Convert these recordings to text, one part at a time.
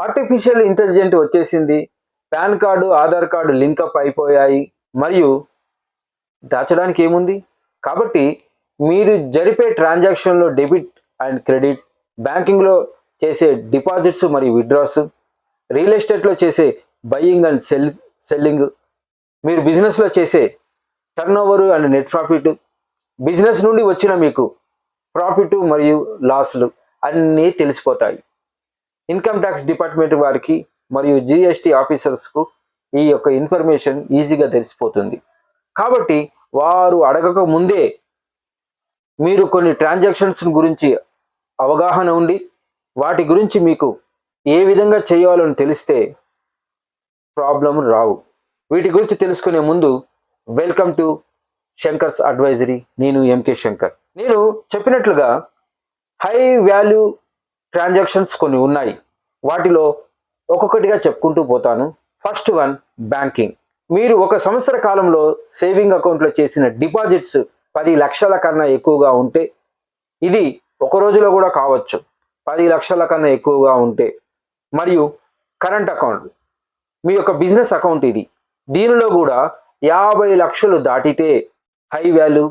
Artificial intelligent వచ్చేసింది. Pan card, Aadhaar card link up అయిపోయాయి. మరియు దాచడానికి ఏముంది? కాబట్టి మీరు జరిపే ట్రాన్సాక్షన్‌లో డెబిట్ అండ్ క్రెడిట్, బ్యాంకింగ్‌లో చేసే డిపాజిట్స్ మరియు విత్‌డ్రాస్, రియల్ ఎస్టేట్‌లో చేసే బయింగ్ అండ్ సెల్లింగ్, మీరు బిజినెస్‌లో చేసే turnover and net profit, business నుండి వచ్చిన మీకు ప్రాఫిట్ మరియు లాస్‌లు అన్నీ తెలిసిపోతాయి. ఇన్కమ్ ట్యాక్స్ డిపార్ట్మెంట్ వారికి మరియు జీఎస్టీ ఆఫీసర్స్‌కు ఈ యొక్క ఇన్ఫర్మేషన్ ఈజీగా తెలిసిపోతుంది. కాబట్టి వారు అడగక ముందే మీరు కొన్ని ట్రాన్సాక్షన్స్ గురించి అవగాహన ఉండి వాటి గురించి మీకు ఏ విధంగా చేయాలని తెలిస్తే ప్రాబ్లం రావు. వీటి గురించి తెలుసుకునే ముందు వెల్కమ్ టు శంకర్స్ అడ్వైజరీ. నేను ఎంకే శంకర్. నేను చెప్పినట్లుగా హై వాల్యూ ట్రాన్సాక్షన్స్ కొన్ని ఉన్నాయి. వాటిలో ఒక్కొక్కటిగా చెప్పుకుంటూ పోతాను. First one, banking. మీరు ఒక సంవత్సర కాలంలో సేవింగ్ అకౌంట్లో చేసిన డిపాజిట్స్ 10 లక్షల కన్నా ఎక్కువగా ఉంటే, ఇది ఒక రోజులో కూడా కావచ్చు, 10 లక్షల కన్నా ఎక్కువగా ఉంటే, మరియు కరెంట్ అకౌంట్ మీ యొక్క బిజినెస్ అకౌంట్ ఇది, దీనిలో కూడా 50 లక్షలు దాటితే హై వాల్యూ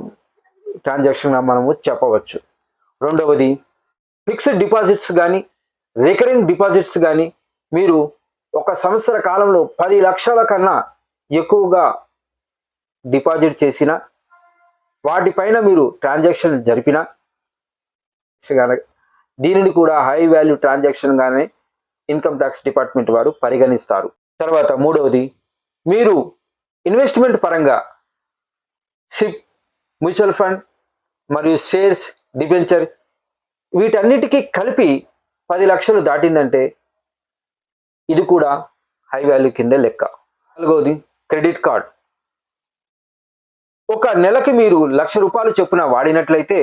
ట్రాన్సాక్షన్గా మనము చెప్పవచ్చు. రెండవది, ఫిక్స్డ్ డిపాజిట్స్ కానీ రికరింగ్ డిపాజిట్స్ కానీ మీరు ఒక సంవత్సర కాలంలో 10 లక్షల కన్నా ఎక్కువగా డిపాజిట్ చేసిన, వాటిపైన మీరు ట్రాన్సాక్షన్ జరిపిన, దీనిని కూడా హై వాల్యూ ట్రాన్సాక్షన్గానే ఇన్కమ్ ట్యాక్స్ డిపార్ట్మెంట్ వారు పరిగణిస్తారు. తర్వాత మూడవది, మీరు ఇన్వెస్ట్మెంట్ పరంగా సిప్, మ్యూచువల్ ఫండ్ మరియు షేర్స్, డిబెంచర్ వీటన్నిటికీ కలిపి 10 లక్షలు దాటిందంటే ఇది కూడా హై వాల్యూ కింద లెక్క. నాలుగవది, క్రెడిట్ కార్డ్. ఒక నెలకి మీరు ₹1,00,000 చొప్పున వాడినట్లయితే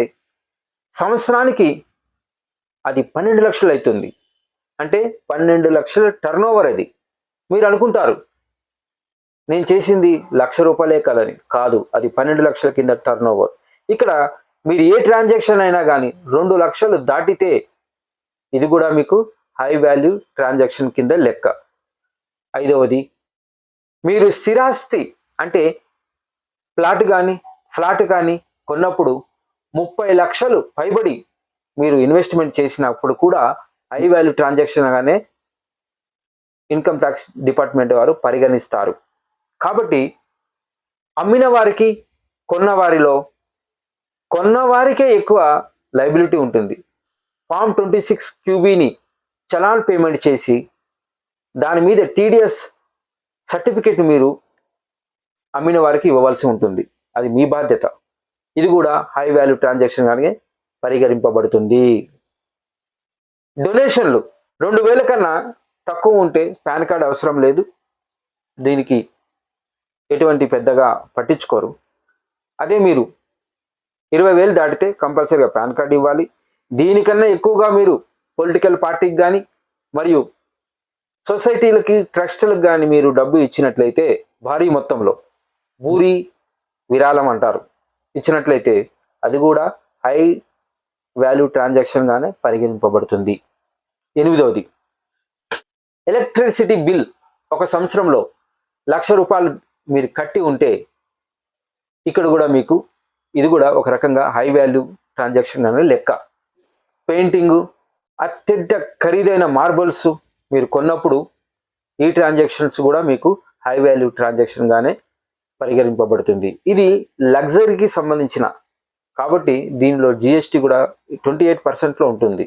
సంవత్సరానికి అది 12 లక్షలు అవుతుంది. అంటే 12 లక్షల టర్నోవర్. అది మీరు అనుకుంటారు నేను చేసింది ₹1,00,000 కదని. కాదు, అది 12 లక్షల కింద టర్నోవర్. ఇక్కడ మీరు ఏ ట్రాన్సాక్షన్ అయినా కానీ 2 లక్షలు దాటితే ఇది కూడా మీకు హై వాల్యూ ట్రాన్సాక్షన్ కింద లెక్క. ఐదవది, మీరు స్థిరాస్తి అంటే ఫ్లాట్ కానీ కొన్నప్పుడు 30 లక్షలు పైబడి మీరు ఇన్వెస్ట్మెంట్ చేసినప్పుడు కూడా హై వాల్యూ ట్రాన్సాక్షన్గానే ఇన్కమ్ ట్యాక్స్ డిపార్ట్మెంట్ వారు పరిగణిస్తారు. కాబట్టి అమ్మిన వారికి కొన్నవారికే ఎక్కువ లయబిలిటీ ఉంటుంది. ఫామ్ 26 క్యూబీని చలాన్ పేమెంట్ చేసి దాని మీద టీడీఎస్ సర్టిఫికేట్ మీరు అమ్మిన వారికి ఇవ్వవలసి ఉంటుంది. అది మీ బాధ్యత. ఇది కూడా హై వాల్యూ ట్రాన్సాక్షన్ గానే పరిగణింపబడుతుంది. డొనేషన్లు 2,000 కన్నా తక్కువ ఉంటే పాన్ కార్డ్ అవసరం లేదు. దీనికి ఎటువంటి పెద్దగా పట్టించుకోరు. అదే మీరు 20,000 దాటితే కంపల్సరీగా పాన్ కార్డ్ ఇవ్వాలి. దీనికన్నా ఎక్కువగా మీరు పొలిటికల్ పార్టీకి కానీ మరియు సొసైటీలకి, ట్రస్టులకు కానీ మీరు డబ్బు ఇచ్చినట్లయితే, భారీ మొత్తంలో భూరి విరాళం అంటారు, ఇచ్చినట్లయితే అది కూడా హై వాల్యూ ట్రాన్సాక్షన్గానే పరిగణింపబడుతుంది. ఎనిమిదవది, ఎలక్ట్రిసిటీ బిల్ ఒక సంవత్సరంలో ₹1,00,000 మీరు కట్టి ఉంటే ఇక్కడ కూడా మీకు ఇది కూడా ఒక రకంగా హై వాల్యూ ట్రాన్సాక్షన్ అనే లెక్క. పెయింటింగు, అత్యంత ఖరీదైన మార్బల్స్ మీరు కొన్నప్పుడు ఈ ట్రాన్సాక్షన్స్ కూడా మీకు హై వాల్యూ ట్రాన్సాక్షన్గానే పరిగణింపబడుతుంది. ఇది లగ్జరీకి సంబంధించిన కాబట్టి దీనిలో జిఎస్టీ కూడా 28%లో ఉంటుంది.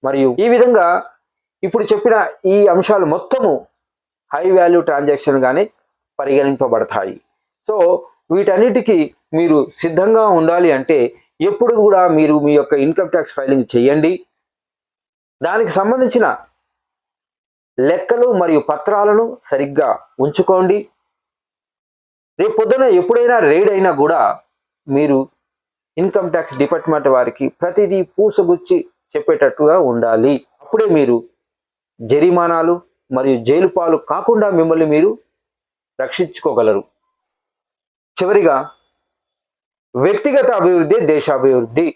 మరియు ఈ విధంగా ఇప్పుడు చెప్పిన ఈ అంశాలు మొత్తము హై వాల్యూ ట్రాన్సాక్షన్గానే పరిగణింపబడతాయి. సో వీటన్నిటికీ మీరు సిద్ధంగా ఉండాలి అంటే ఎప్పుడు కూడా మీరు మీ యొక్క ఇన్కమ్ ట్యాక్స్ ఫైలింగ్ చేయండి. దానికి సంబంధించిన లెక్కలు మరియు పత్రాలను సరిగ్గా ఉంచుకోండి. రేపు పొద్దున ఎప్పుడైనా రైడ్ అయినా కూడా మీరు ఇన్కమ్ ట్యాక్స్ డిపార్ట్మెంట్ వారికి ప్రతిదీ పూసగుచ్చి చెప్పేటట్టుగా ఉండాలి. అప్పుడే మీరు జరిమానాలు మరియు జైలు పాలు కాకుండా మిమ్మల్ని మీరు రక్షించుకోగలరు. చివరిగా, వ్యక్తిగత అభివృద్ధి దేశాభివృద్ధి.